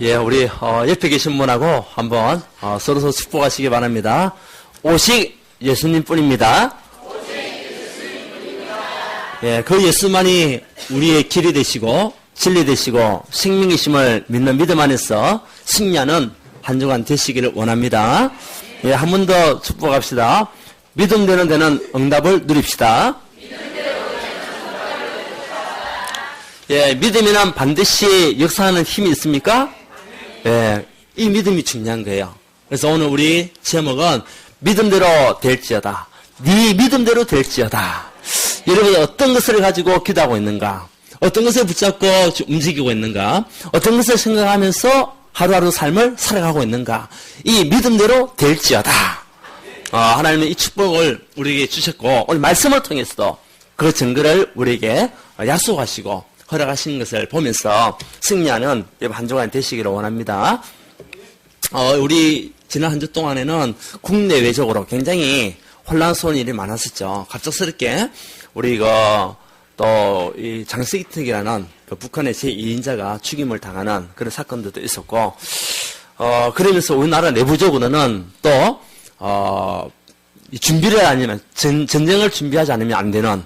예, 우리 옆에 계신 분하고 한번 서로 축복하시기 바랍니다. 오직 예수님뿐입니다. 예, 그 예수만이 우리의 길이 되시고 진리 되시고 생명이심을 믿는 믿음 안에서 승리하는 한 주간 되시기를 원합니다. 예, 한 번 더 축복합시다. 믿음되는 데는 응답을 누립시다. 예, 믿음이란 반드시 역사하는 힘이 있습니까? 예, 이 믿음이 중요한 거예요. 그래서 오늘 우리 제목은 믿음대로 될지어다. 네 믿음대로 될지어다. 여러분 어떤 것을 가지고 기도하고 있는가? 어떤 것을 붙잡고 움직이고 있는가? 어떤 것을 생각하면서 하루하루 삶을 살아가고 있는가? 이 믿음대로 될지어다. 하나님은 이 축복을 우리에게 주셨고 오늘 말씀을 통해서도 그 증거를 우리에게 약속하시고 허락하신 것을 보면서 승리하는 한 주간 되시기를 원합니다. 우리 지난 한 주 동안에는 국내외적으로 굉장히 혼란스러운 일이 많았었죠. 갑작스럽게 우리 또 이 장세기특이라는 북한의 제2인자가 죽임을 당하는 그런 사건들도 있었고, 그러면서 우리나라 내부적으로는 또 준비를 아니면 전쟁을 준비하지 않으면 안 되는,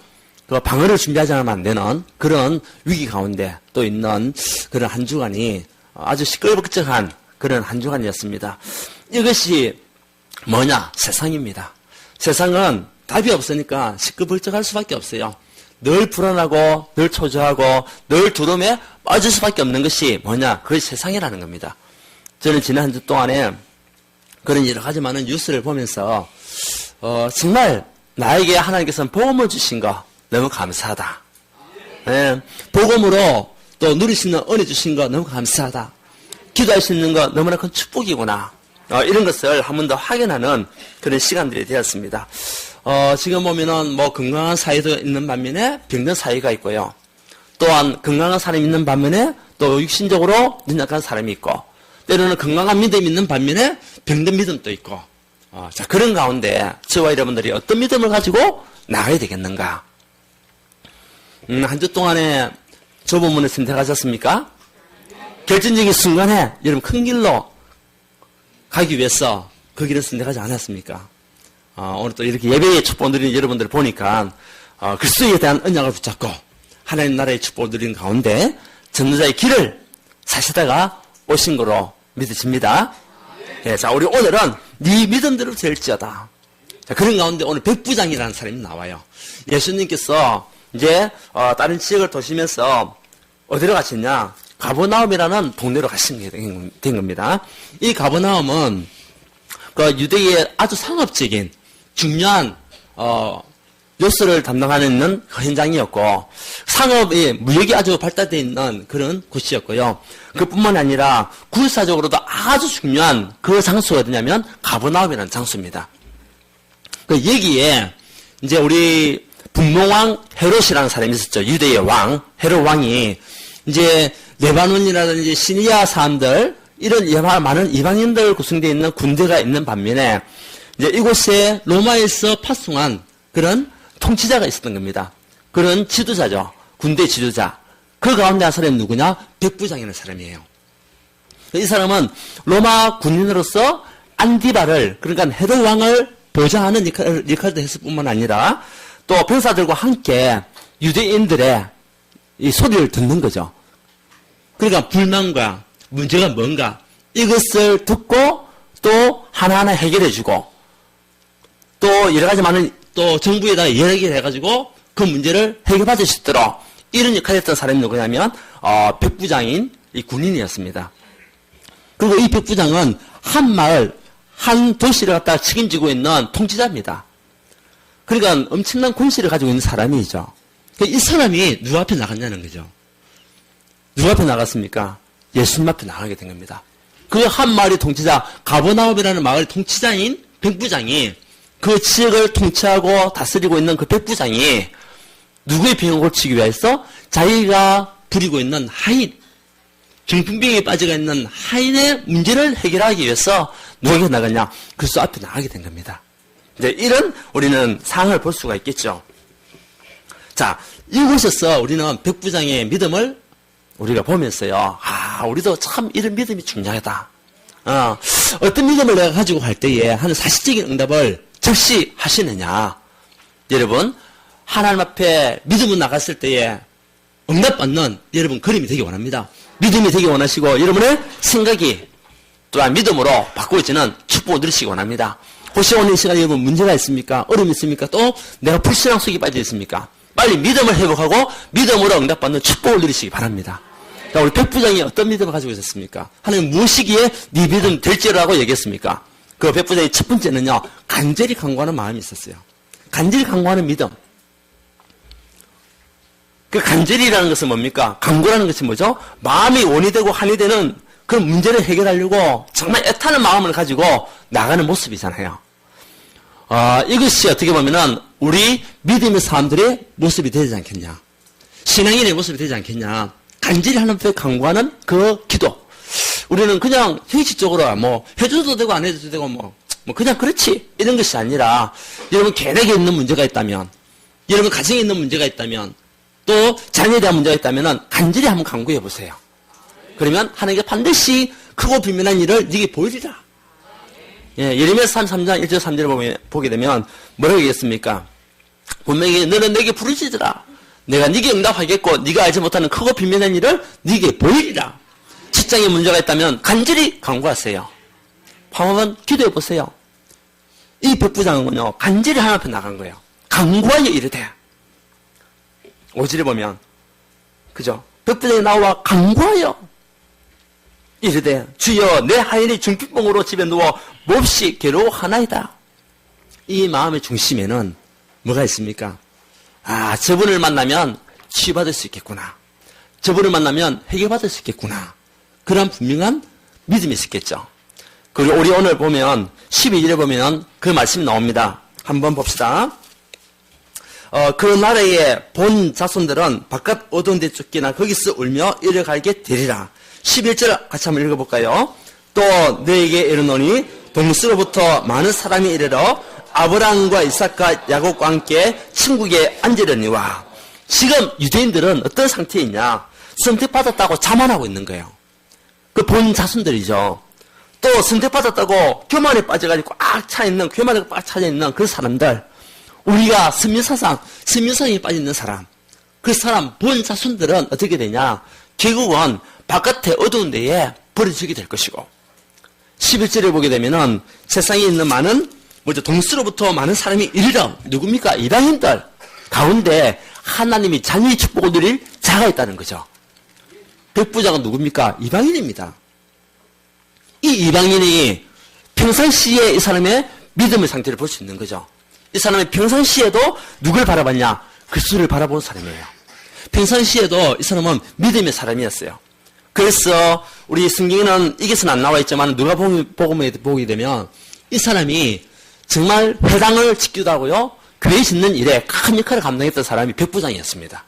그 방어를 준비하지 않으면 안 되는 그런 위기 가운데 또 있는 그런 한 주간이 아주 시끌벅적한 그런 한 주간이었습니다. 이것이 뭐냐? 세상입니다. 세상은 답이 없으니까 시끌벅적할 수밖에 없어요. 늘 불안하고 늘 초조하고 늘 두려움에 빠질 수밖에 없는 것이 뭐냐? 그것이 세상이라는 겁니다. 저는 지난 한 주 동안에 그런 여러 가지 많은 뉴스를 보면서 정말 나에게 하나님께서는 복음을 주신 거 너무 감사하다. 예, 복음으로 또 누릴 수 있는 은혜 주신 거 너무 감사하다. 기도할 수 있는 거 너무나 큰 축복이구나. 이런 것을 한 번 더 확인하는 그런 시간들이 되었습니다. 지금 보면은 건강한 사회도 있는 반면에 병든 사회가 있고요. 또한 건강한 사람이 있는 반면에 또 육신적으로 연약한 사람이 있고, 때로는 건강한 믿음이 있는 반면에 병든 믿음도 있고, 자, 그런 가운데 저와 여러분들이 어떤 믿음을 가지고 나가야 되겠는가? 한 주 동안에 저 부분을 선택하셨습니까? 결정적인 순간에 여러분 큰 길로 가기 위해서 그 길을 선택하지 않았습니까? 오늘 또 이렇게 예배의 축복을 누리는 여러분들을 보니까 그리스도에 대한 언약을 붙잡고 하나님 나라의 축복을 누리는 가운데 전도자의 길을 사시다가 오신 거로 믿어집니다. 예, 자, 우리 오늘은 네 믿음대로 될지어다. 자, 그런 가운데 오늘 백부장이라는 사람이 나와요. 예수님께서 이제 다른 지역을 도시면서 어디로 가셨냐? 가버나움이라는 동네로 가시게 된 겁니다. 이 가버나움은 그 유대의 아주 상업적인 중요한 요소를 담당하는 그 현장이었고, 상업이 무역이 아주 발달되어 있는 그런 곳이었고요. 그뿐만 아니라 군사적으로도 아주 중요한 그 장소가 어디냐면 가버나움이라는 장소입니다. 그 여기에 이제 우리 분봉왕 헤롯이라는 사람이 있었죠. 유대의 왕 헤롯 왕이 이제 레바논이라든지 시리아 사람들, 이런 많은 이방인들 구성되어 있는 군대가 있는 반면에 이제 이곳에 로마에서 파송한 그런 통치자가 있었던 겁니다. 그런 지도자죠. 군대 지도자. 그 가운데 한 사람이 누구냐? 백부장이라는 사람이에요. 이 사람은 로마 군인으로서 안디바를, 그러니까 헤롯 왕을 보좌하는 역할도 했을 뿐만 아니라 또 병사들과 함께 유대인들의 이 소리를 듣는 거죠. 그러니까 불만과 문제가 뭔가 이것을 듣고 또 하나하나 해결해주고 또 여러 가지 많은 또 정부에다 이야기를 해가지고 그 문제를 해결받을 수 있도록 이런 역할을 했던 사람이 누구냐면 백부장인 이 군인이었습니다. 그리고 이 백부장은 한 마을 한 도시를 갖다 책임지고 있는 통치자입니다. 그러니까 엄청난 권세를 가지고 있는 사람이죠. 이 사람이 누구 앞에 나갔냐는 거죠. 누구 앞에 나갔습니까? 예수님 앞에 나가게 된 겁니다. 그 한 마을의 통치자, 가버나움이라는 마을의 통치자인 백부장이 그 지역을 통치하고 다스리고 있는 그 백부장이 누구의 병을 고치기 위해서 자기가 부리고 있는 하인, 정신병에 빠져가 있는 하인의 문제를 해결하기 위해서 누구에게 나갔냐? 그리스도 앞에 나가게 된 겁니다. 이제 이런 우리는 상황을 볼 수가 있겠죠. 자, 이곳에서 우리는 백부장의 믿음을 우리가 보면서요. 우리도 참 이런 믿음이 중요하다. 어떤 믿음을 내가 가지고 갈 때에 하는 사실적인 응답을 즉시 하시느냐. 여러분, 하나님 앞에 믿음으로 나갔을 때에 응답받는 여러분 그림이 되기 원합니다. 믿음이 되기 원하시고 여러분의 생각이 또한 믿음으로 바꾸어지는 축복을 누리시기 원합니다. 혹시 오늘 이 시간에 여러분 문제가 있습니까? 어려움이 있습니까? 또 내가 불신앙 속에 빠져 있습니까? 빨리 믿음을 회복하고 믿음으로 응답받는 축복을 누리시기 바랍니다. 자, 우리 백부장이 어떤 믿음을 가지고 있었습니까? 하나님 무엇이기에 네 믿음 될지라고 얘기했습니까? 그 백부장의 첫 번째는요, 간절히 간구하는 마음이 있었어요. 간절히 간구하는 믿음. 그 간절히라는 것은 뭡니까? 간구라는 것이 뭐죠? 마음이 원이 되고 한이 되는 그런 문제를 해결하려고 정말 애타는 마음을 가지고 나가는 모습이잖아요. 이것이 어떻게 보면은 우리 믿음의 사람들의 모습이 되지 않겠냐. 신앙인의 모습이 되지 않겠냐. 간절히 하나님께 간구하는 그 기도. 우리는 그냥 형식적으로 뭐 해줘도 되고 안 해줘도 되고 뭐 그냥 그렇지 이런 것이 아니라 여러분 계획에 있는 문제가 있다면, 여러분 가정에 있는 문제가 있다면, 또 자녀에 대한 문제가 있다면 간절히 한번 간구해 보세요. 그러면 하나님께 반드시 크고 비밀한 일을 네게 보이리라. 예레미야 33장 1절 3절을 보게 되면 뭐라고 얘기했습니까? 분명히 너는 내게 부르짖으라. 내가 네게 응답하겠고 네가 알지 못하는 크고 비밀한 일을 네게 보이리라. 직장에 문제가 있다면 간절히 간구하세요. 한번 기도해 보세요. 이 백부장은요, 간절히 하나님 앞에 나간 거예요. 간구하여 이르되. 5절에 보면, 그죠? 백부장이 나와 간구하여 이르되, 주여 내 하인이 중풍병으로 집에 누워 몹시 괴로워하나이다. 이 마음의 중심에는 뭐가 있습니까? 저분을 만나면 치유받을 수 있겠구나. 저분을 만나면 해결받을 수 있겠구나. 그런 분명한 믿음이 있었겠죠. 그리고 우리 오늘 보면 12절에 보면 그 말씀이 나옵니다. 한번 봅시다. 그 나라의 본 자손들은 바깥 어두운 데 쫓기나 거기서 울며 이래가게 되리라. 11절 같이 한번 읽어볼까요? 또 너에게 이르노니 동서로부터 많은 사람이 이르러 아브라함과 이삭과 야곱과 함께 천국에 앉으려니와. 지금 유대인들은 어떤 상태에 있냐? 선택받았다고 자만하고 있는 거예요. 그 본 자손들이죠. 또 선택받았다고 교만에 빠져가지고 꽉 차있는, 교만에 꽉 차져있는 그 사람들, 우리가 선민사상에 빠져있는 사람, 그 사람 본 자손들은 어떻게 되냐? 결국은 바깥에 어두운 데에 버려지게 될 것이고, 11절에 보게 되면은 세상에 있는 많은 동서로부터 많은 사람이 이르러, 누굽니까? 이방인들 가운데 하나님이 자녀의 축복을 누릴 자가 있다는 거죠. 백부장은 누굽니까? 이방인입니다. 이 이방인이 평상시에 이 사람의 믿음의 상태를 볼 수 있는 거죠. 이 사람이 평상시에도 누굴 바라봤냐? 그리스도를 바라보는 사람이에요. 평상시에도 이 사람은 믿음의 사람이었어요. 그래서 우리 성경에는 이것은 안 나와 있지만 누가복음에 보게 되면 이 사람이 정말 회당을 짓기도 하고요, 교회 짓는 일에 큰 역할을 감당했던 사람이 백부장이었습니다.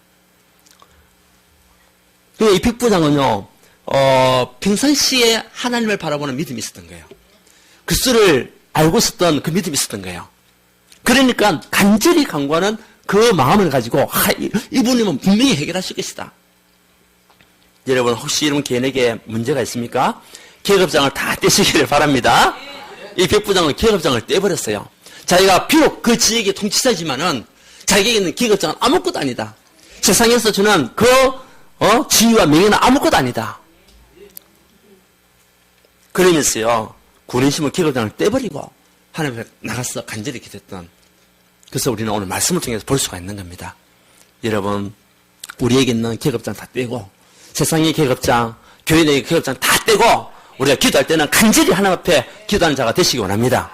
이 백부장은요, 평상시에 하나님을 바라보는 믿음이 있었던 거예요. 그리스도를 알고 있었던 그 믿음이 있었던 거예요. 그러니까 간절히 간구하는 그 마음을 가지고 이분이면 분명히 해결하실 것이다. 여러분, 혹시 여러분 개인에게 문제가 있습니까? 계급장을 다 떼시기를 바랍니다. 이 백부장은 계급장을 떼버렸어요. 자기가 비록 그 지역의 통치자지만은 자기에게 있는 계급장은 아무것도 아니다. 세상에서 주는 그 지위와 명예는 아무것도 아니다. 그러면서요, 군인심을 계급장을 떼버리고 하나님 앞에 나가서 간절히 기도했던. 그래서 우리는 오늘 말씀을 통해서 볼 수가 있는 겁니다. 여러분, 우리에게 있는 계급장 다 떼고, 세상의 계급장, 교회 내의 계급장 다 떼고, 우리가 기도할 때는 간절히 하나님 앞에 기도하는 자가 되시기 원합니다.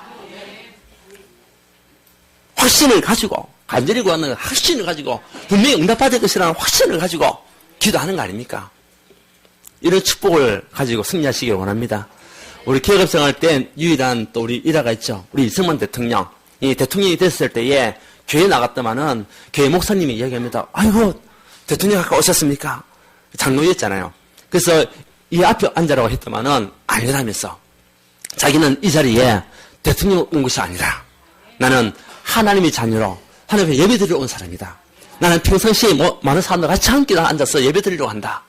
확신을 가지고, 간절히 구하는 확신을 가지고, 분명히 응답받을 것이라는 확신을 가지고 기도하는 거 아닙니까? 이런 축복을 가지고 승리하시길 원합니다. 우리 계급생활 때 유일한 또 우리 일화가 있죠. 우리 이승만 대통령. 이 대통령이 됐을 때에 교회 나갔더만은 교회 목사님이 이야기합니다. 아이고, 대통령 아까 오셨습니까? 장로였잖아요. 그래서 이 앞에 앉으라고 했더만은 아니라면서 자기는 이 자리에 대통령 온 것이 아니라 나는 하나님의 자녀로 하나님의 예배 드리러 온 사람이다. 나는 평상시에 많은 사람들 같이 함께 앉아서 예배 드리려고 한다.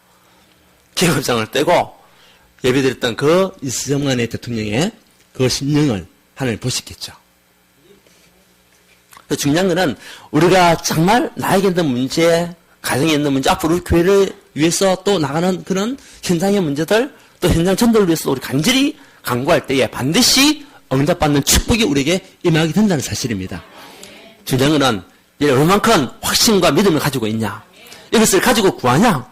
계급장을 떼고 예배드렸던 그 이승만의 대통령의 그 심령을 하나님 보셨겠죠. 중요한 것은 우리가 정말 나에게 있는 문제, 가정에 있는 문제, 앞으로 우리 교회를 위해서 또 나가는 그런 현장의 문제들, 또 현장 전도를 위해서 우리 간절히 간구할 때에 반드시 응답받는 축복이 우리에게 임하게 된다는 사실입니다. 중요한 것은 얼마만큼 확신과 믿음을 가지고 있냐, 이것을 가지고 구하냐.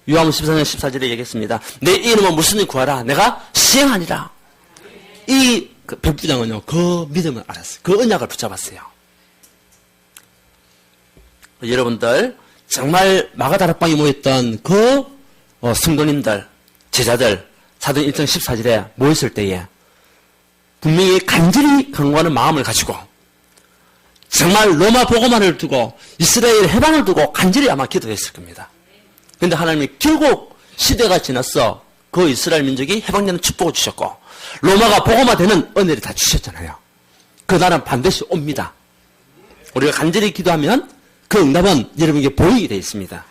요한복음 14장 14절에 얘기했습니다. 내 이름은 무슨 일 구하라, 내가 시행하니라. 이 백부장은요, 그 믿음을 알았어요. 그 언약을 붙잡았어요. 여러분들 정말 마가다락방에 모였던 그 성도님들, 제자들, 사도행 1장 14절에 모였을 때에 분명히 간절히 간구하는 마음을 가지고 정말 로마 보고만을 두고 이스라엘 해방을 두고 간절히 아마 기도했을 겁니다. 그런데 하나님이 결국 시대가 지났어 그 이스라엘 민족이 해방되는 축복을 주셨고 로마가 보고마되는 은혜를 다 주셨잖아요. 그 날은 반드시 옵니다. 우리가 간절히 기도하면 그 응답은 여러분에게 보이게 되어 있습니다.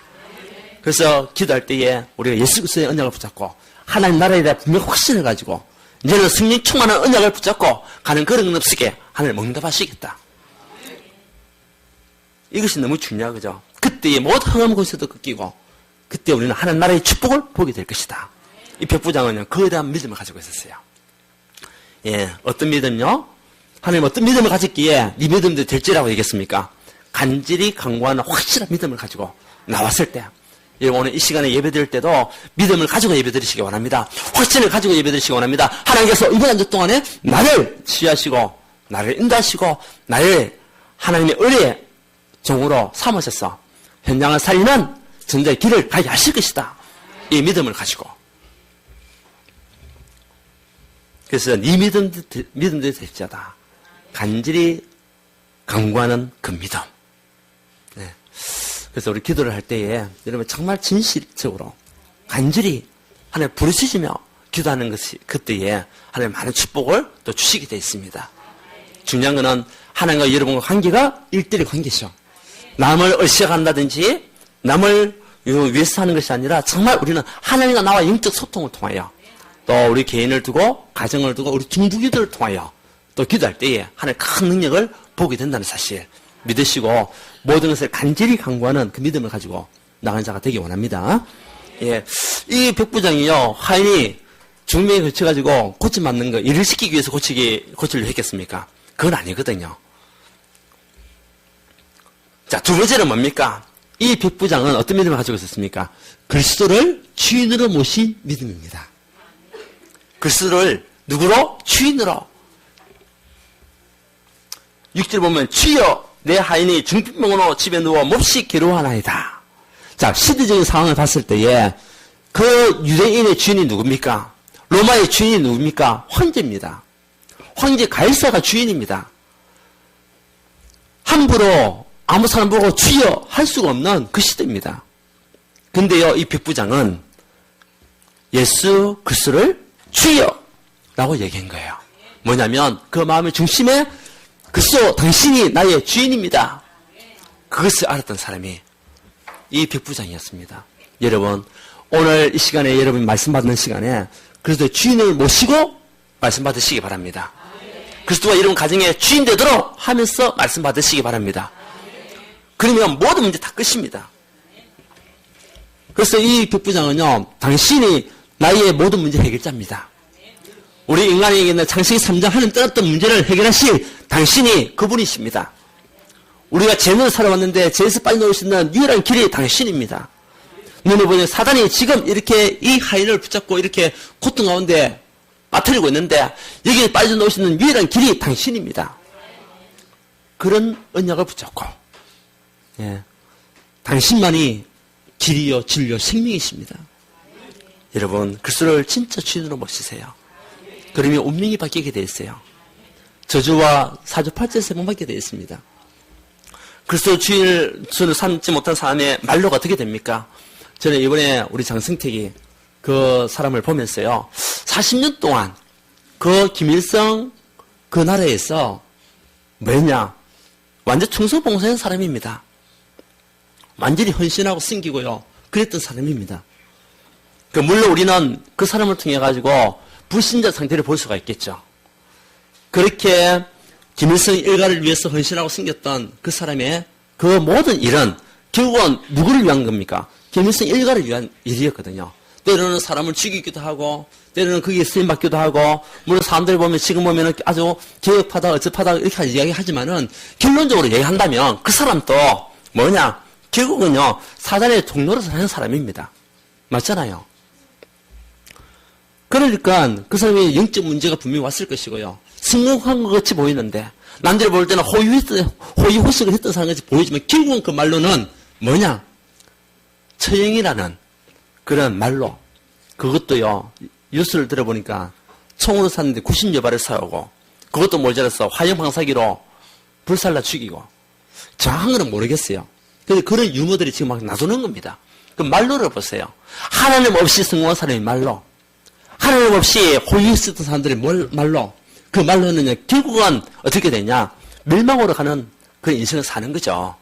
그래서 기도할 때에 우리가 예수 그리스도의 언약을 붙잡고 하나님 나라에 대한 분명 확신을 가지고 이제는 승리 충만한 언약을 붙잡고 가는 그런 응답 속에 하나님 응답하시겠다. 이것이 너무 중요하죠. 그때의 모든 흥한 곳에도 꺾이고 그때 우리는 하나님 나라의 축복을 보게 될 것이다. 이 백부장은요, 그에 대한 믿음을 가지고 있었어요. 예, 어떤 믿음요? 하나님 어떤 믿음을 가졌기에 이 믿음도 될지라고 얘기했습니까? 간절히 간구하는 확실한 믿음을 가지고 나왔을 때, 여러분 오늘 이 시간에 예배드릴 때도 믿음을 가지고 예배드리시기 원합니다. 확신을 가지고 예배드리시기 원합니다. 하나님께서 이번 한 주 동안에 나를 지휘하시고 나를 인도하시고 나를 하나님의 의뢰의 종으로 삼으셔서 현장을 살리는 전도의 길을 가게 하실 것이다. 이 믿음을 가지고. 그래서 이 믿음들이 될지어다. 간절히 간구하는 그 믿음. 네. 그래서 우리 기도를 할 때에 여러분 정말 진실적으로 간절히 하나님 부르짖으며 기도하는 것이 그때에 하나님 많은 축복을 또 주시게 되어 있습니다. 중요한 것은 하나님과 여러분과 관계가 일대일 관계죠. 남을 의식한다든지 남을 위해서 하는 것이 아니라 정말 우리는 하나님과 나와 영적 소통을 통하여 또 우리 개인을 두고 가정을 두고 우리 중부기도를 통하여 또 기도할 때에 하나님의 큰 능력을 보게 된다는 사실 믿으시고 모든 것을 간절히 간구하는 그 믿음을 가지고 나가는 자가 되기 원합니다. 예, 이 백부장이요, 하인이 중명에 걸쳐가지고 고침 맞는 거 일을 시키기 위해서 고치려 했겠습니까? 그건 아니거든요. 자, 두 번째는 뭡니까? 이 백부장은 어떤 믿음을 가지고 있었습니까? 그리스도를 주인으로 모신 믿음입니다. 그리스도를 누구로? 주인으로. 6절 보면 주여 내 하인이 중풍병으로 집에 누워 몹시 괴로워하나이다. 자, 시대적인 상황을 봤을 때에 그 유대인의 주인이 누굽니까? 로마의 주인이 누굽니까? 황제입니다. 황제 가이사가 주인입니다. 함부로 아무 사람 보고 주여 할 수가 없는 그 시대입니다. 근데요, 이 백부장은 예수 그리스도를 주여라고 얘기한 거예요. 뭐냐면 그 마음의 중심에 그리스도 당신이 나의 주인입니다. 그것을 알았던 사람이 이 백부장이었습니다. 여러분, 오늘 이 시간에 여러분 말씀 받는 시간에 그리스도의 주인을 모시고 말씀 받으시기 바랍니다. 그리스도가 여러분 가정의 주인 되도록 하면서 말씀 받으시기 바랍니다. 그러면 모든 문제 다 끝입니다. 그래서 이 백부장은요, 당신이 나의 모든 문제 해결자입니다. 우리 인간에게 있는 창세기 3장 하나님 떠났던 문제를 해결하실 당신이 그분이십니다. 우리가 죄를 살아왔는데 죄에서 빠져나올 수 있는 유일한 길이 당신입니다. 눈에 보이는 사단이 지금 이렇게 이 하인을 붙잡고 이렇게 고통 가운데 빠뜨리고 있는데 여기에 빠져나올 수 있는 유일한 길이 당신입니다. 그런 언약을 붙잡고, 예, 당신만이 길이요 진리요 생명이십니다. 여러분, 그리스도를 진짜 주인으로 모시세요. 그러면 운명이 바뀌게 되어 있어요. 저주와 사주팔자의 세봉받게 되어 있습니다. 그리스도 주인을 삼지 못한 사람의 말로가 어떻게 됩니까? 저는 이번에 우리 장승택이 그 사람을 보면서요, 40년 동안 그 김일성 그 나라에서 뭐냐, 완전 충성봉사한 사람입니다. 완전히 헌신하고 섬기고요, 그랬던 사람입니다. 물론 우리는 그 사람을 통해 가지고 불신자 상태를 볼 수가 있겠죠. 그렇게 김일성 일가를 위해서 헌신하고 숨겼던 그 사람의 그 모든 일은 결국은 누구를 위한 겁니까? 김일성 일가를 위한 일이었거든요. 때로는 사람을 죽이기도 하고, 때로는 거기에 쓰임받기도 하고, 물론 사람들 보면, 지금 보면은 아주 개혁파다, 어쩌파다, 이렇게 이야기하지만은, 결론적으로 얘기한다면, 그 사람도 뭐냐? 결국은요, 사단의 동료로서 하는 사람입니다. 맞잖아요. 그러니까, 그 사람의 영적 문제가 분명히 왔을 것이고요. 성공한 것 같이 보이는데, 남들이 볼 때는 호의호식을 했던 사람 같이 보이지만, 결국은 그 말로는 뭐냐? 처형이라는 그런 말로, 그것도요, 뉴스를 들어보니까 총으로 쐈는데 90여 발을 쏴오고, 그것도 모자라서 화염방사기로 불살라 죽이고, 정확한 건 모르겠어요. 근데 그런 유머들이 지금 막 나도는 겁니다. 그 말로를 보세요. 하나님 없이 성공한 사람이 말로, 하나님 없이 호의했었던 사람들이 말로, 그 말로는요, 결국은 어떻게 되냐? 멸망으로 가는 그런 인생을 사는 거죠.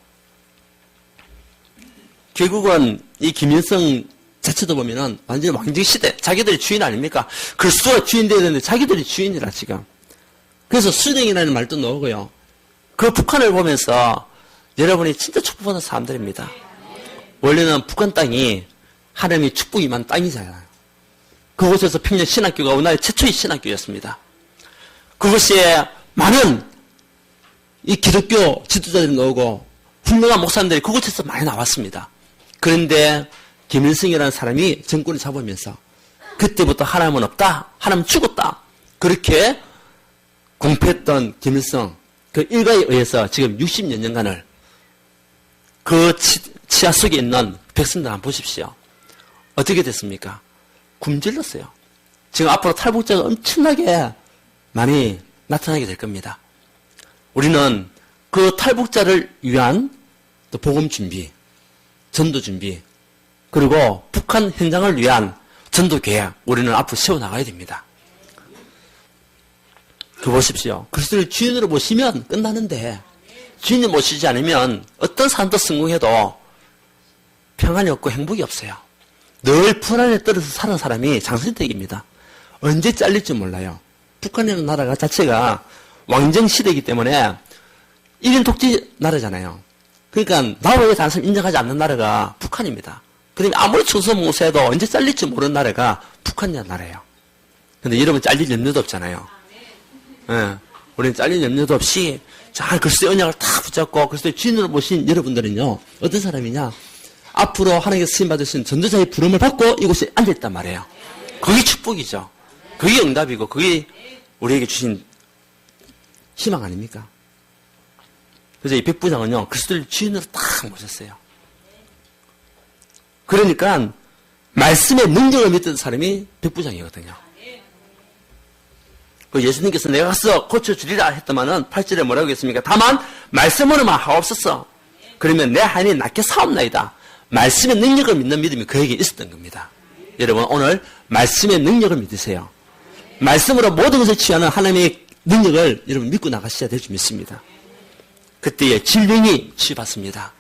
결국은 이 김일성 자체도 보면은 완전히 왕정시대, 자기들이 주인 아닙니까? 글수가 주인 되어야 되는데 자기들이 주인이라 지금. 그래서 수령이라는 말도 나오고요. 그 북한을 보면서 여러분이 진짜 축복받은 사람들입니다. 원래는 북한 땅이 하나님이 축복이 많은 땅이잖아요. 그곳에서 평양 신학교가 우리나라의 최초의 신학교였습니다. 그곳에 많은 이 기독교 지도자들이 나오고 훌륭한 목사님들이 그곳에서 많이 나왔습니다. 그런데 김일성이라는 사람이 정권을 잡으면서 그때부터 하나님은 없다, 하나님은 죽었다, 그렇게 공표했던 김일성 그 일가에 의해서 지금 60여 년간을 그 치하 속에 있는 백성들 한번 보십시오. 어떻게 됐습니까? 굶주렸어요. 지금 앞으로 탈북자가 엄청나게 많이 나타나게 될 겁니다. 우리는 그 탈북자를 위한 또 복음 준비, 전도 준비, 그리고 북한 현장을 위한 전도 계획, 우리는 앞으로 세워나가야 됩니다. 그 보십시오. 그리스도를 주인으로 모시면 끝나는데, 주인을 모시지 않으면 어떤 사람도 성공해도 평안이 없고 행복이 없어요. 늘 불안에 떨어서 사는 사람이 장선택입니다. 언제 잘릴지 몰라요. 북한이라는 나라가 자체가 왕정시대이기 때문에 1인 독재 나라잖아요. 그러니까 나라에 다른 사람 인정하지 않는 나라가 북한입니다. 그러면 아무리 충성봉사해도 언제 잘릴지 모르는 나라가 북한이라는 나라예요. 근데 여러분 잘릴 염려도 없잖아요. 예, 우리는 잘릴 염려도 없이 잘 글쎄 언약을 다 붙잡고 글쎄 주인으로 모신 여러분들은요, 어떤 사람이냐? 앞으로 하나님께서 쓰임받으신 전도자의 부름을 받고 이곳에 앉아있단 말이에요. 그게 축복이죠. 그게 응답이고 그게 우리에게 주신 희망 아닙니까? 그래서 이 백부장은요, 그리스도를 주인으로 딱 모셨어요. 그러니까 말씀의 능력을 믿던 사람이 백부장이거든요. 그 예수님께서 내가 가서 고쳐주리라 했더만은 8절에 뭐라고 했습니까? 다만 말씀으로만 하옵소서. 그러면 내 하인이 낫게 사옵나이다. 말씀의 능력을 믿는 믿음이 그에게 있었던 겁니다. 여러분 오늘 말씀의 능력을 믿으세요. 말씀으로 모든 것을 취하는 하나님의 능력을 여러분 믿고 나가셔야 될 줄 믿습니다. 그때의 질병이 치유받습니다.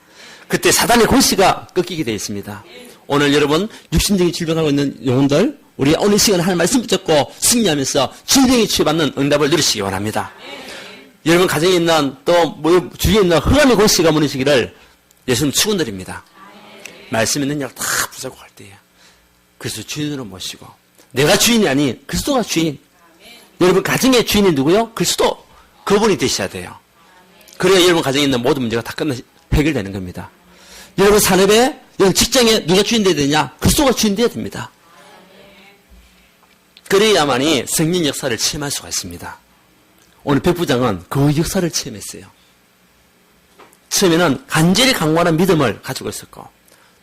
그때 사단의 권세가 꺾이게 되어 있습니다. 오늘 여러분 육신적인 질병하고 있는 영혼들, 우리 오늘 시간에 하나님 말씀 붙잡고 승리하면서 질병이 치유받는 응답을 누리시기 바랍니다. 여러분 가정에 있는 또 주위에 있는 흑암의 권세가 무너지기를 예수님 축원드립니다. 말씀의 능력을 다 붙잡고 갈 때에 그래서 주인으로 모시고, 내가 주인이 아닌 그리스도가 주인. 여러분 가정의 주인이 누구요? 그리스도. 그분이 되셔야 돼요. 그래야 여러분 가정에 있는 모든 문제가 다 해결되는 겁니다. 여러분 산업에, 여러분 직장에 누가 주인 되어야 되냐? 그리스도가 주인 되어야 됩니다. 그래야만이 성령 역사를 체험할 수가 있습니다. 오늘 백부장은 그 역사를 체험했어요. 처음에는 간절히 강건한 믿음을 가지고 있었고,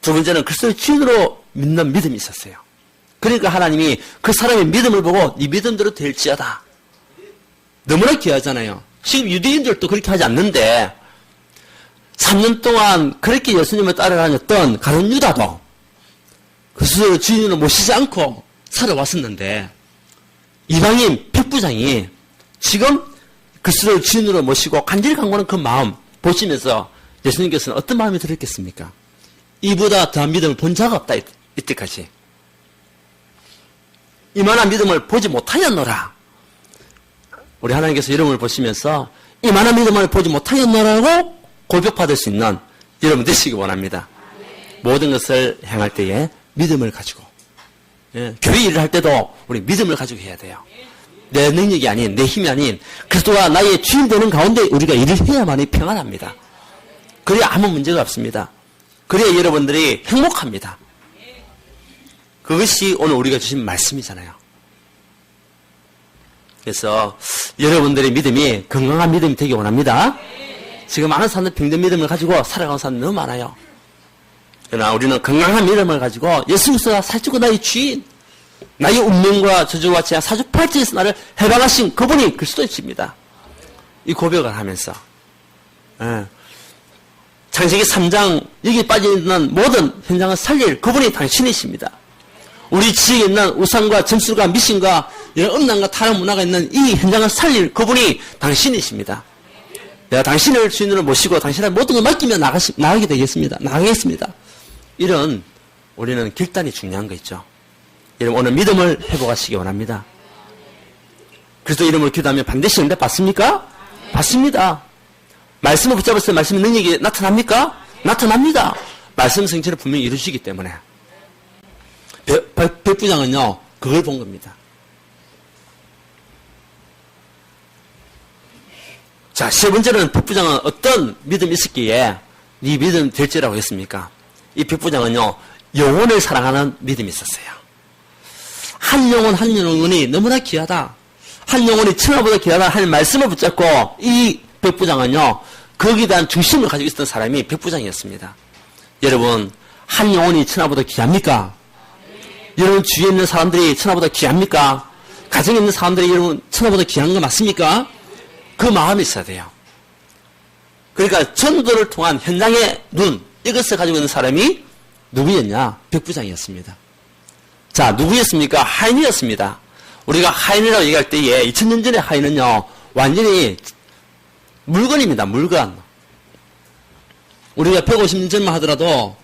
두 번째는 그리스도의 주인으로 믿는 믿음이 있었어요. 그러니까 하나님이 그 사람의 믿음을 보고 네 믿음대로 될지어다. 너무나 귀하잖아요. 지금 유대인들도 그렇게 하지 않는데 3년 동안 그렇게 예수님을 따라다녔던 가룟 유다도 그리스도를 주인으로 모시지 않고 살아왔었는데, 이방인 백부장이 지금 그리스도를 주인으로 모시고 간절히 강구하는 그 마음 보시면서 예수님께서는 어떤 마음이 들었겠습니까? 이보다 더한 믿음을 본 자가 없다, 이때까지. 이만한 믿음을 보지 못하였노라. 우리 하나님께서 여러분을 보시면서 이만한 믿음을 보지 못하였노라고 고백받을 수 있는 여러분 되시기 원합니다. 모든 것을 행할 때에 믿음을 가지고, 교회 일을 할 때도 우리 믿음을 가지고 해야 돼요. 내 능력이 아닌, 내 힘이 아닌 그리스도가 나의 주인 되는 가운데 우리가 일을 해야만이 평안합니다. 그래야 아무 문제가 없습니다. 그래야 여러분들이 행복합니다. 그것이 오늘 우리가 주신 말씀이잖아요. 그래서 여러분들의 믿음이 건강한 믿음이 되기 원합니다. 지금 많은 사람들 병든 믿음을 가지고 살아가는 사람이 너무 많아요. 그러나 우리는 건강한 믿음을 가지고 예수 그리스도가 살찌고 나의 주인, 나의 운명과 저주와 같이 사주팔찌에서 나를 해방하신 그분이 그리스도이십니다. 이 고백을 하면서 창세기 3장 여기 빠져있는 모든 현장을 살릴 그분이 당신이십니다. 우리 지역에 있는 우상과 점술과 미신과 이런 음란과 타락 문화가 있는 이 현장을 살릴 그분이 당신이십니다. 내가 당신을 주인으로 모시고 당신의 모든 걸 맡기며 나가게 되겠습니다. 나가겠습니다. 이런 우리는 결단이 중요한 거 있죠. 여러분 오늘 믿음을 회복하시기 원합니다. 그리스도 이름으로 기도하면 반드시 응답 받습니까? 받습니다. 말씀을 붙잡았을 때 말씀의 능력이 나타납니까? 나타납니다. 말씀 성취를 분명히 이루시기 때문에. 백부장은요 그걸 본 겁니다. 자, 세 번째는 백부장은 어떤 믿음이 있었기에 이 믿음 될지라고 했습니까? 이 백부장은요 영혼을 사랑하는 믿음이 있었어요. 한 영혼이 너무나 귀하다, 한 영혼이 천하보다 귀하다 하는 말씀을 붙잡고 이 백부장은요 거기에 대한 중심을 가지고 있었던 사람이 백부장이었습니다. 여러분 한 영혼이 천하보다 귀합니까? 여러분 주위에 있는 사람들이 천하보다 귀합니까? 가정에 있는 사람들이 여러분 천하보다 귀한 거 맞습니까? 그 마음이 있어야 돼요. 그러니까 전도를 통한 현장의 눈, 이것을 가지고 있는 사람이 누구였냐? 백부장이었습니다. 자, 누구였습니까? 하인이었습니다. 우리가 하인이라고 얘기할 때에 2000년 전의 하인은요 완전히 물건입니다. 물건. 우리가 150년 전만 하더라도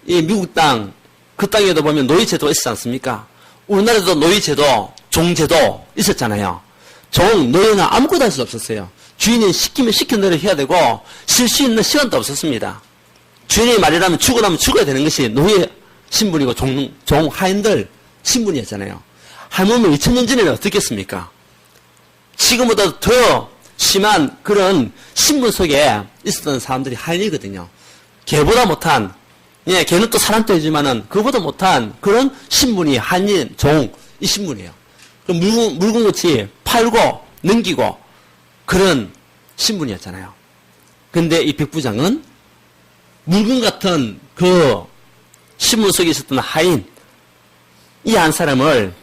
이 미국 땅, 그 땅에도 보면 노예제도가 있었지 않습니까? 우리나라에도 노예제도, 종제도 있었잖아요. 노예는 아무것도 할 수 없었어요. 주인이 시키면 시킨 대로 해야 되고 쉴 수 있는 시간도 없었습니다. 주인이 말이라면 죽어나면 죽어야 되는 것이 노예 신분이고 종 하인들 신분이었잖아요. 하물며 2000년 전에는 어떻겠습니까? 지금보다 더 심한 그런 신분 속에 있었던 사람들이 하인이거든요. 걔보다 못한, 걔는 또 사람도 있지만은 그보다 못한 그런 신분이 하인, 종, 이 신분이에요. 물건같이 팔고 넘기고 그런 신분이었잖아요. 근데 이 백부장은 물건 같은 그 신분 속에 있었던 하인, 이 한 사람을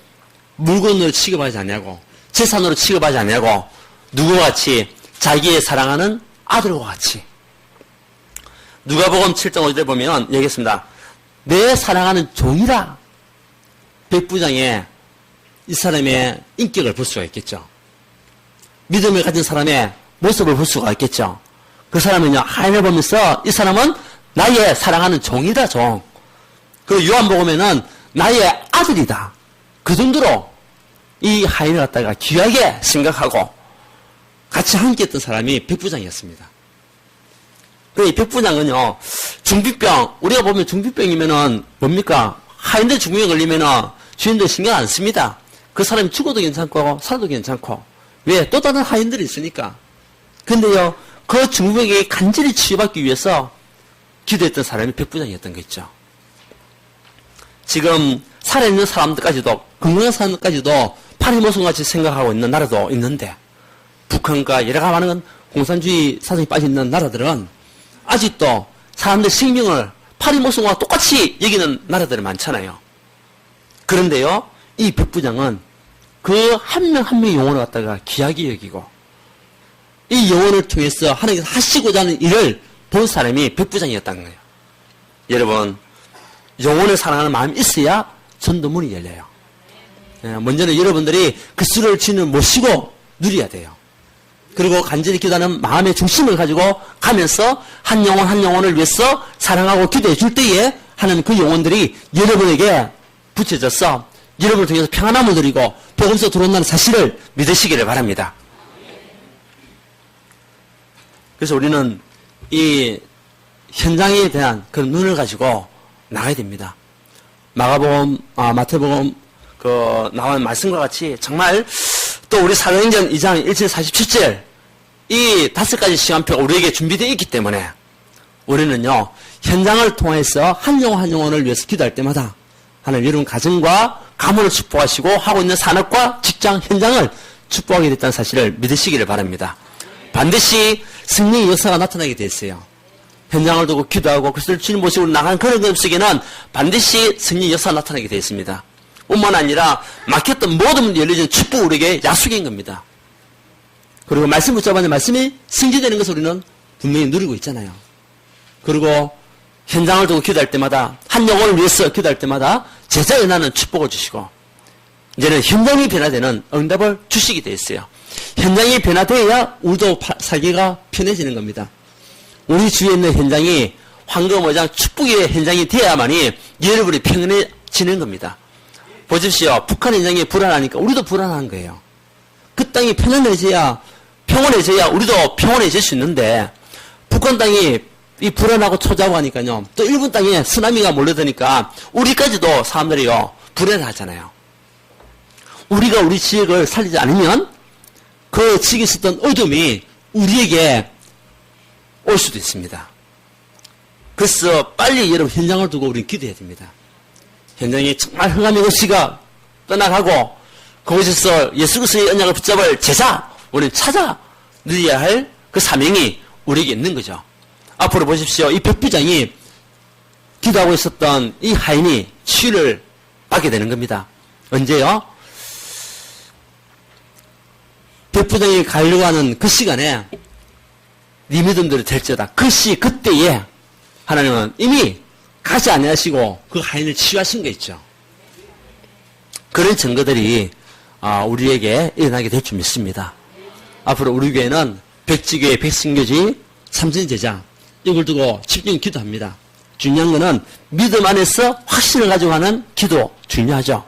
물건으로 취급하지 않냐고, 재산으로 취급하지 않냐고, 누구와 같이? 자기의 사랑하는 아들과 같이. 누가복음 7장 5절에 보면 얘기했습니다. 내 사랑하는 종이라. 백부장의 이 사람의 인격을 볼 수가 있겠죠. 믿음을 가진 사람의 모습을 볼 수가 있겠죠. 그 사람은요, 하인을 보면서 이 사람은 나의 사랑하는 종이다, 종. 그 요한복음에는 나의 아들이다. 그 정도로 이 하인을 갖다가 귀하게 생각하고 같이 함께 했던 사람이 백부장이었습니다. 이 백부장은요, 중비병, 우리가 보면 중비병이면은 뭡니까? 하인들 중비병 걸리면은 주인들 신경 안 씁니다. 그 사람이 죽어도 괜찮고, 살아도 괜찮고. 왜? 또 다른 하인들이 있으니까. 근데요, 그 중비병에 간절히 치유받기 위해서 기도했던 사람이 백부장이었던 거 있죠. 지금 살아있는 사람들까지도, 건강한 사람들까지도 파리모성같이 생각하고 있는 나라도 있는데, 북한과 여러 가지 많은 공산주의 사상이 빠져있는 나라들은 아직도 사람들 생명을 파리모성과 똑같이 여기는 나라들이 많잖아요. 그런데요, 이 백부장은 그 한 명 한 명의 영혼을 갖다가 귀하게 여기고 이 영혼을 통해서 하나님께서 하시고자 하는 일을 본 사람이 백부장이었다는 거예요. 여러분, 영혼을 사랑하는 마음이 있어야 전도문이 열려요. 먼저는 여러분들이 그 수를 주인을 모시고 누려야 돼요. 그리고 간절히 기도하는 마음의 중심을 가지고 가면서 한 영혼 한 영혼을 위해서 사랑하고 기도해 줄 때에 하나님 그 영혼들이 여러분에게 붙여져서 여러분을 통해서 평안함을 누리고 복음서 들어온다는 사실을 믿으시기를 바랍니다. 그래서 우리는 이 현장에 대한 그런 눈을 가지고 나가야 됩니다. 마가복음, 마태복음 나온 말씀과 같이 정말 또 우리 사도행전 2장 1절 47절 이 5가지 시간표가 우리에게 준비되어 있기 때문에 우리는요 현장을 통해서 한 영혼 한 영혼을 위해서 기도할 때마다 하나님 여러분 가정과 가문을 축복하시고 하고 있는 산업과 직장 현장을 축복하게 됐다는 사실을 믿으시기를 바랍니다. 반드시 승리의 역사가 나타나게 되어 있어요. 현장을 두고 기도하고 그리스도를 주님 모시고 나가는 그런 것 속에는 반드시 승리의 역사가 나타나게 되어 있습니다. 뿐만 아니라 막혔던 모든 문이 열려진 축복 우리에게 약속인 겁니다. 그리고 말씀 붙잡았는데 말씀이 승리되는 것을 우리는 분명히 누리고 있잖아요. 그리고 현장을 두고 기도할 때마다 한 영혼을 위해서 기도할 때마다 제자 연하는 축복을 주시고 이제는 현장이 변화되는 응답을 주시게 되어 있어요. 현장이 변화되어야 우리도 살기가 편해지는 겁니다. 우리 주위에 있는 현장이 황금어장 축복의 현장이 되어야만이 여러분이 평안해지는 겁니다. 보십시오. 북한 현장이 불안하니까 우리도 불안한 거예요. 그 땅이 평안해져야 우리도 평안해질 수 있는데 북한 땅이 이 불안하고 초조하고 하니까요. 또 일본 땅에 쓰나미가 몰려드니까 우리까지도 사람들이요 불안하잖아요. 우리가 우리 지역을 살리지 않으면 그 지역에 있었던 어둠이 우리에게 올 수도 있습니다. 그래서 빨리 여러분 현장을 두고 우리는 기도해야 됩니다. 현장이 정말 흥함의 것이가 떠나가고 거기서 예수 그리스도의 언약을 붙잡을 제자 우리는 찾아 누려야 할 그 사명이 우리에게 있는 거죠. 앞으로 보십시오. 이 백부장이 기도하고 있었던 이 하인이 치유를 받게 되는 겁니다. 언제요? 백부장이 가려고 하는 그 시간에 네 믿음대로 될지어다. 그때에 하나님은 이미 가지 아니하시고 그 하인을 치유하신 게 있죠. 그런 증거들이 우리에게 일어나게 될 줄 믿습니다. 앞으로 우리 교회는 백지교회, 백신교지, 삼선제자 이걸 두고 집중 기도합니다. 중요한 거는 믿음 안에서 확신을 가지고 하는 기도 중요하죠.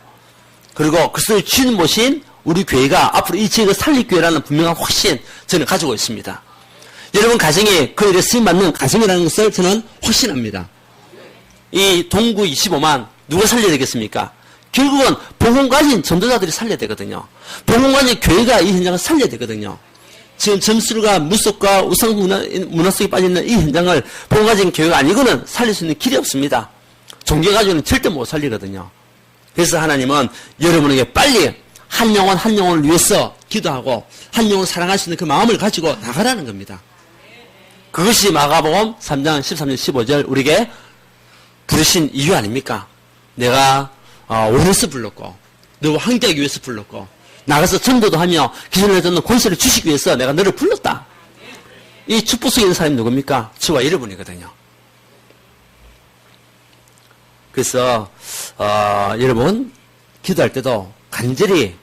그리고 그리스도의 주님 모신 우리 교회가 앞으로 이 지역을 살릴 교회라는 분명한 확신 저는 가지고 있습니다. 여러분 가정이 그 일에 쓰임받는 가정이라는 것을 저는 확신합니다. 이 동구 25만 누가 살려야 되겠습니까? 결국은 복음 가진 전도자들이 살려야 되거든요. 복음 가진 교회가 이 현장을 살려야 되거든요. 지금 점술과 무속과 우상 문화 속에 빠져있는 이 현장을 복음 가진 교회가 아니고는 살릴 수 있는 길이 없습니다. 종교 가지고는 절대 못 살리거든요. 그래서 하나님은 여러분에게 빨리 한 영혼 한 영혼을 위해서 기도하고 한 영혼을 사랑할 수 있는 그 마음을 가지고 나가라는 겁니다. 그것이 마가복음 3장 13절 15절 우리에게 부르신 이유 아닙니까? 내가 원해서 불렀고 너와 함께하기 위해서 불렀고 나가서 전도도 하며 기존에 줬는 권세를 주시기 위해서 내가 너를 불렀다. 이 축복 속에 있는 사람이 누굽니까? 저와 여러분이거든요. 그래서 여러분 기도할 때도 간절히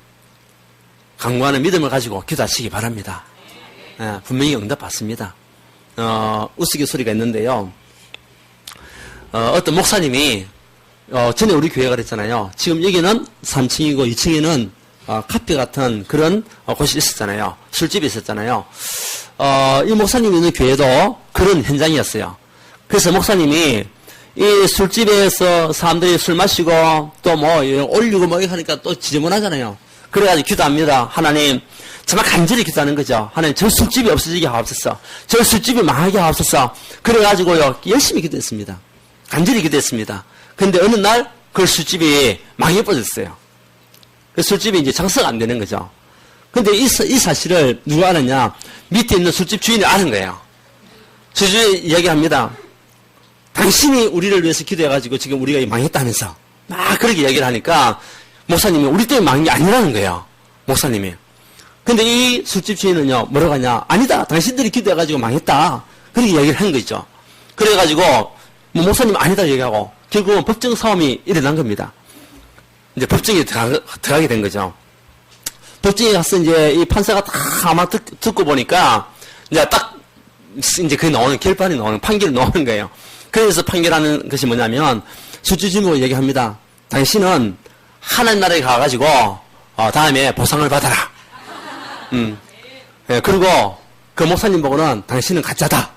강구하는 믿음을 가지고 기도하시기 바랍니다. 분명히 응답받습니다. 우스갯소리가 있는데요. 어떤 목사님이 전에 우리 교회가 그랬잖아요. 지금 여기는 3층이고 2층에는 카페 같은 그런 곳이 있었잖아요. 술집이 있었잖아요. 이 목사님이 있는 교회도 그런 현장이었어요. 그래서 목사님이 이 술집에서 사람들이 술 마시고 또 뭐 올리고 뭐 하니까 또 지저분하잖아요. 그래가지고 기도합니다. 하나님 정말 간절히 기도하는 거죠. 하나님 저 술집이 없어지게 하옵소서. 저 술집이 망하게 하옵소서. 그래가지고요 열심히 기도했습니다. 간절히 기도했습니다. 근데 어느 날 그 술집이 망해버렸어요. 그 술집이 이제 장사가 안 되는 거죠. 근데 이 사실을 누가 아느냐? 밑에 있는 술집 주인이 아는 거예요. 주주에 이야기합니다. 당신이 우리를 위해서 기도해가지고 지금 우리가 망했다면서 막 그렇게 이야기를 하니까 목사님이 우리 때문에 망한 게 아니라는 거예요. 목사님이. 근데 이 술집 주인은요 뭐라고 하냐? 아니다. 당신들이 기도해가지고 망했다. 그렇게 이야기를 한 거죠. 그래가지고 뭐 목사님 아니다 얘기하고 결국은 법정 싸움이 일어난 겁니다. 이제 법정에 들어가게 된 거죠. 법정에 가서 이제 이 판사가 다 아마 듣고 보니까 이제 딱 이제 그게 나오는 결판이 나오는 판결이 나오는 거예요. 그래서 판결하는 것이 뭐냐면 술집 주인으로 얘기합니다. 당신은 하나님 나라에 가가지고 다음에 보상을 받아라. 예, 그리고 그 목사님 보고는 당신은 가짜다.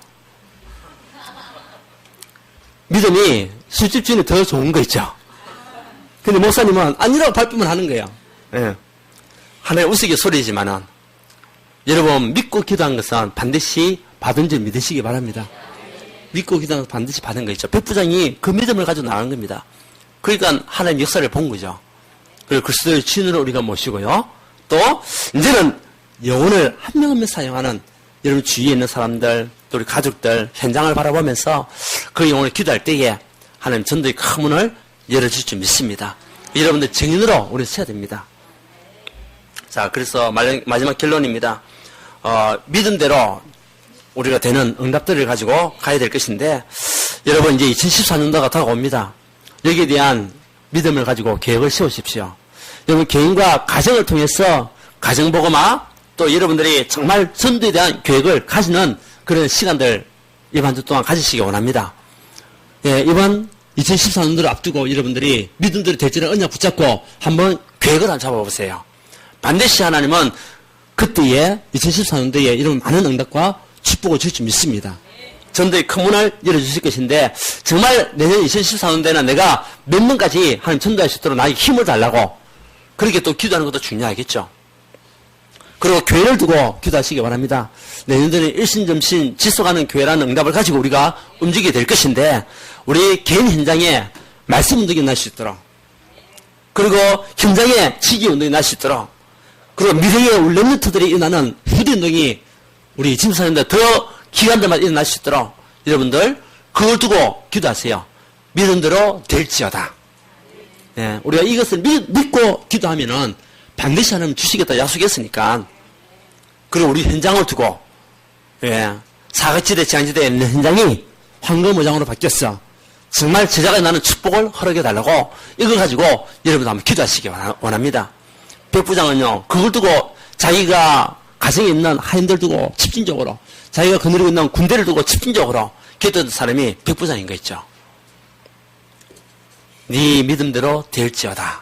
믿음이 술집주인이 더 좋은 거 있죠. 근데 목사님은 아니라고 발뺌을 하는 거예요. 예. 하나의 우스갯소리지만은 여러분 믿고 기도한 것은 반드시 받은 줄 믿으시기 바랍니다. 믿고 기도한 것은 반드시 받은 거 있죠. 백부장이 그 믿음을 가지고 나간 겁니다. 그러니까 하나님 역사를 본 거죠. 그리고 그리스도의 주인으로 우리가 모시고요. 또 이제는 영혼을 한 명 한 명 사용하는 여러분 주위에 있는 사람들, 또 우리 가족들 현장을 바라보면서 그 영혼을 기도할 때에 하나님 전도의 큰 문을 열어줄 줄 믿습니다. 여러분들 증인으로 우리 서야 됩니다. 자, 그래서 마지막 결론입니다. 믿음대로 우리가 되는 응답들을 가지고 가야 될 것인데, 여러분 이제 2014년도가 다가옵니다. 여기에 대한 믿음을 가지고 계획을 세우십시오. 여러분 개인과 가정을 통해서 가정보고마 또 여러분들이 정말 전도에 대한 계획을 가지는 그런 시간들 이번 주 동안 가지시기 원합니다. 예, 이번 2014년도를 앞두고 여러분들이 믿음대로 될지를 언약 붙잡고 한번 계획을 한번 잡아보세요. 반드시 하나님은 그때에 2014년도에 이런 많은 응답과 축복을 줄 줄 믿습니다. 전도의 큰 문을 열어주실 것인데 정말 내년 2014년도에는 내가 몇 명까지 하나님 전도할 수 있도록 나에게 힘을 달라고 그렇게 또 기도하는 것도 중요하겠죠. 그리고 교회를 두고 기도하시기 바랍니다. 내년도에는 일신점신 지속하는 교회라는 응답을 가지고 우리가 움직이게 될 것인데 우리 개인 현장에 말씀 운동이 날 수 있도록 그리고 현장에 지기 운동이 날 수 있도록 그리고 미래의 렘넌트들이 일어나는 후대 운동이 우리 지금사님들 더 기관들마다 일어날 수 있도록 여러분들 그걸 두고 기도하세요. 믿음대로 될지어다. 예, 우리가 이것을 믿고 기도하면은 반드시 하나님 주시겠다 약속했으니까. 그리고 우리 현장을 두고 예, 사각지대 지향지대에 있는 현장이 황금무장으로 바뀌었어. 정말 제자가 나는 축복을 허락해달라고 이걸 가지고 여러분도 한번 기도하시기 원합니다. 백부장은요 그걸 두고 자기가 가정에 있는 하인들 두고 집중적으로 자기가 거느리고 있는 군대를 두고 집중적으로 기도했던 사람이 백부장인 거 있죠. 네 믿음대로 될지어다.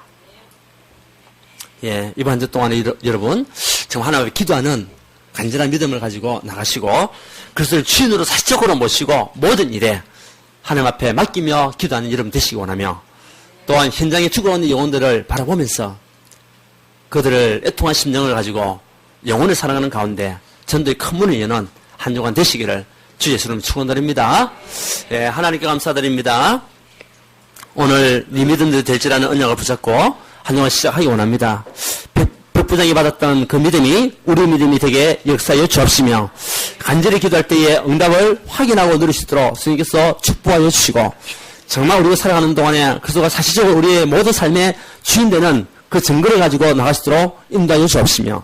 예, 이번 한 주 동안에 여러분 정말 하나님 기도하는 간절한 믿음을 가지고 나가시고 그것을 주인으로 사적으로 모시고 모든 일에 하나님 앞에 맡기며 기도하는 여러분 되시기 원하며 또한 현장에 죽어가는 영혼들을 바라보면서 그들을 애통한 심령을 가지고 영혼을 사랑하는 가운데 전도의 큰 문을 여는 한 주간 되시기를 주 예수님 축원드립니다. 예, 하나님께 감사드립니다. 오늘 네 믿음대로 될지라는 언약을 붙잡고 한 주간 시작하기 원합니다. 백부장이 받았던 그 믿음이 우리 믿음이 되게 역사에 주옵시며 간절히 기도할 때에 응답을 확인하고 누릴 수 있도록 주님께서 축복하여 주시고 정말 우리가 살아가는 동안에 그리스도가 사실적으로 우리의 모든 삶의 주인 되는 그 증거를 가지고 나갈 수 있도록 인도하여 주옵시며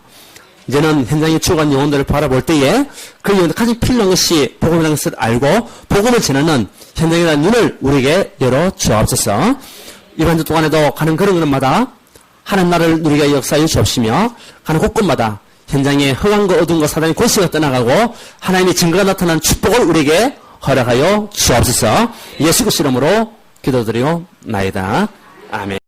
이제는 현장에 죽어간 영혼들을 바라볼 때에 그 영혼들 가장 필요한 것이 복음이라는 것을 알고 복음을 전하는 현장에 대한 눈을 우리에게 열어 주옵소서. 이번 주 동안에도 가는 걸음마다 하나님 나라를 누리게 역사해 주옵시며 가는 곳곳마다 현장에 흑한 거 어두운 거 사단의 권세가 떠나가고 하나님의 증거가 나타나는 축복을 우리에게 허락하여 주옵소서. 예수 그리스도 이름으로 기도드리옵나이다. 아멘.